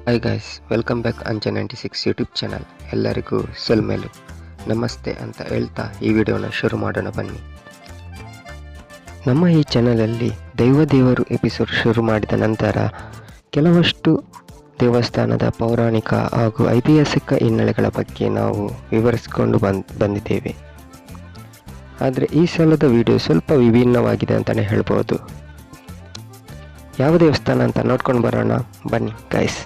Hi guys, welcome back Anjan 96 YouTube channel. ಎಲ್ಲರಿಗೂ ಸೊಲ್ಮೇಲು ನಮಸ್ತೆ ಅಂತ ಹೇಳ್ತಾ ಈ ವಿಡಿಯೋನ ಶುರು ಮಾಡೋಣ ಬನ್ನಿ. ನಮ್ಮ ಈ ಚಾನಲಲ್ಲಿ ದೇವರು ಎಪಿಸೋಡ್ ಶುರು ಮಾಡಿದ ನಂತರ ಕೆಲವಷ್ಟು ದೇವಸ್ಥಾನದ ಪೌರಾಣಿಕ ಹಾಗೂ ಐತಿಹಾಸಿಕ ಹಿನ್ನೆಲೆಗಳ ಬಗ್ಗೆ ನಾವು ವಿವರಿಸಿಕೊಂಡು ಬಂದಿದ್ದೇವೆ. ಆದರೆ ಈ ಸಲದ ವಿಡಿಯೋ ಸ್ವಲ್ಪ ವಿಭಿನ್ನವಾಗಿದೆ ಅಂತಲೇ ಹೇಳ್ಬೋದು. ಯಾವ ದೇವಸ್ಥಾನ ಅಂತ ನೋಡ್ಕೊಂಡು ಬರೋಣ ಬನ್ನಿ ಗೈಸ್.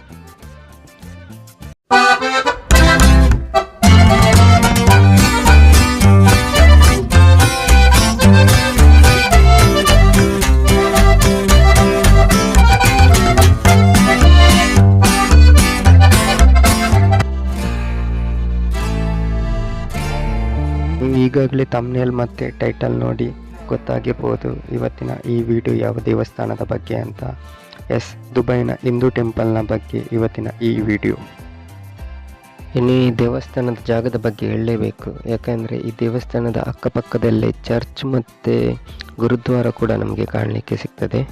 ಈಗಾಗಲೇ ಥಂಬ್ನೇಲ್ ಮತ್ತು ಟೈಟಲ್ ನೋಡಿ ಗೊತ್ತಾಗಿರ್ಬೋದು ಇವತ್ತಿನ ಈ ವಿಡಿಯೋ ಯಾವ ದೇವಸ್ಥಾನದ ಬಗ್ಗೆ ಅಂತ. ದುಬೈನ ಹಿಂದೂ ಟೆಂಪಲ್ನ ಬಗ್ಗೆ ಇವತ್ತಿನ ಈ ವಿಡಿಯೋ. ಇನ್ನು ಈ ದೇವಸ್ಥಾನದ ಜಾಗದ ಬಗ್ಗೆ ಹೇಳಲೇಬೇಕು, ಯಾಕಂದರೆ ಈ ದೇವಸ್ಥಾನದ ಅಕ್ಕಪಕ್ಕದಲ್ಲೇ ಚರ್ಚ್ ಮತ್ತು ಗುರುದ್ವಾರ ಕೂಡ ನಮಗೆ ಕಾಣಲಿಕ್ಕೆ ಸಿಗ್ತದೆ.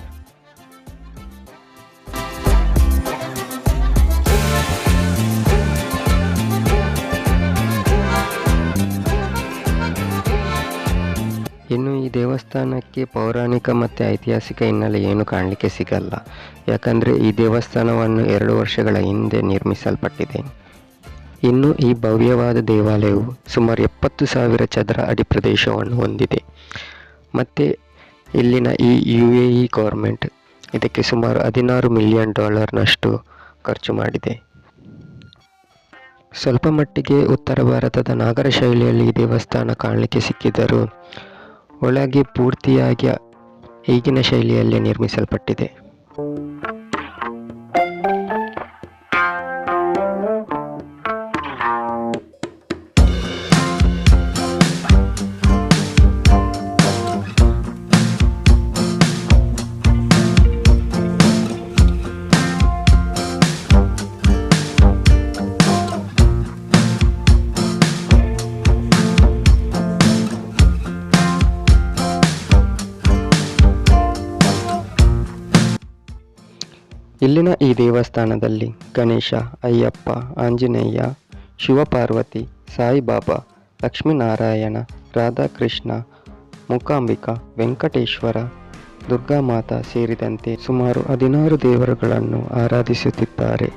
ಇನ್ನು ಈ ದೇವಸ್ಥಾನಕ್ಕೆ ಪೌರಾಣಿಕ ಮತ್ತು ಐತಿಹಾಸಿಕ ಹಿನ್ನೆಲೆ ಏನು ಕಾಣಲಿಕ್ಕೆ ಸಿಗಲ್ಲ, ಯಾಕಂದರೆ ಈ ದೇವಸ್ಥಾನವನ್ನು 2 ವರ್ಷಗಳ ಹಿಂದೆ ನಿರ್ಮಿಸಲ್ಪಟ್ಟಿದೆ. ಇನ್ನು ಈ ಭವ್ಯವಾದ ದೇವಾಲಯವು ಸುಮಾರು 70,000 ಚದರ ಅಡಿ ಪ್ರದೇಶವನ್ನು ಹೊಂದಿದೆ. ಮತ್ತು ಇಲ್ಲಿನ ಈ UAE ಗೌರ್ಮೆಂಟ್ ಇದಕ್ಕೆ ಸುಮಾರು $16 ಮಿಲಿಯನ್ ಖರ್ಚು ಮಾಡಿದೆ. ಸ್ವಲ್ಪ ಮಟ್ಟಿಗೆ ಉತ್ತರ ಭಾರತದ ನಾಗರ ಶೈಲಿಯಲ್ಲಿ ಈ ದೇವಸ್ಥಾನ ಕಾಣಲಿಕ್ಕೆ ಸಿಕ್ಕಿದರೂ ಒಳಗೆ ಪೂರ್ತಿಯಾಗಿ ಈಗಿನ ಶೈಲಿಯಲ್ಲೇ ನಿರ್ಮಿಸಲ್ಪಟ್ಟಿದೆ. ಇಲ್ಲಿನ ಈ ದೇವಸ್ಥಾನದಲ್ಲಿ ಗಣೇಶ, ಅಯ್ಯಪ್ಪ, ಆಂಜನೇಯ, ಶಿವಪಾರ್ವತಿ, ಸಾಯಿಬಾಬಾ, ಲಕ್ಷ್ಮೀನಾರಾಯಣ, ರಾಧಾಕೃಷ್ಣ, ಮೂಕಾಂಬಿಕಾ, ವೆಂಕಟೇಶ್ವರ, ದುರ್ಗಾಮಾತಾ ಸೇರಿದಂತೆ ಸುಮಾರು 16 ದೇವರುಗಳನ್ನು ಆರಾಧಿಸುತ್ತಿದ್ದಾರೆ.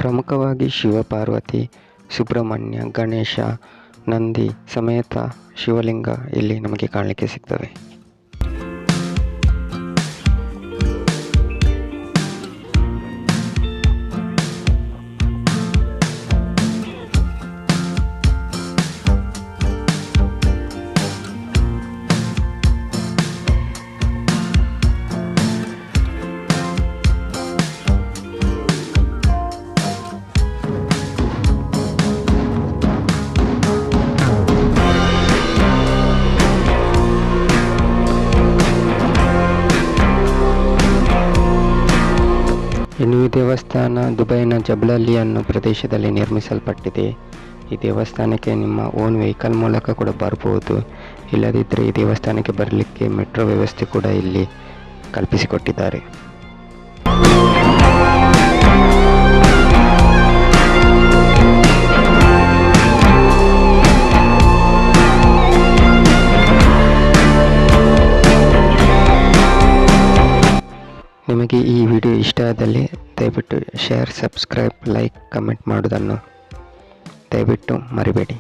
ಪ್ರಮುಖವಾಗಿ ಶಿವಪಾರ್ವತಿ, ಸುಬ್ರಹ್ಮಣ್ಯ, ಗಣೇಶ, ನಂದಿ ಸಮೇತ ಶಿವಲಿಂಗ ಇಲ್ಲಿ ನಮಗೆ ಕಾಣಲಿಕ್ಕೆ ಸಿಗ್ತವೆ. ಇನ್ನು ಈ ದೇವಸ್ಥಾನ ದುಬೈನ ಜಬಲಲ್ಲಿ ಅನ್ನೋ ಪ್ರದೇಶದಲ್ಲಿ ನಿರ್ಮಿಸಲ್ಪಟ್ಟಿದೆ. ಈ ದೇವಸ್ಥಾನಕ್ಕೆ ನಿಮ್ಮ ಓನ್ ವೆಹಿಕಲ್ ಮೂಲಕ ಕೂಡ ಬರ್ಬೋದು. ಇಲ್ಲದಿದ್ದರೆ ಈ ದೇವಸ್ಥಾನಕ್ಕೆ ಬರಲಿಕ್ಕೆ ಮೆಟ್ರೋ ವ್ಯವಸ್ಥೆ ಕೂಡ ಇಲ್ಲಿ ಕಲ್ಪಿಸಿಕೊಟ್ಟಿದ್ದಾರೆ. ನಿಮಗೆ ಈ ವಿಡಿಯೋ ಇಷ್ಟ ಆದಲ್ಲಿ ದಯವಿಟ್ಟು ಶೇರ್, ಸಬ್ಸ್ಕ್ರೈಬ್, ಲೈಕ್, ಕಮೆಂಟ್ ಮಾಡೋದನ್ನು ದಯವಿಟ್ಟು ಮರಿಬೇಡಿ.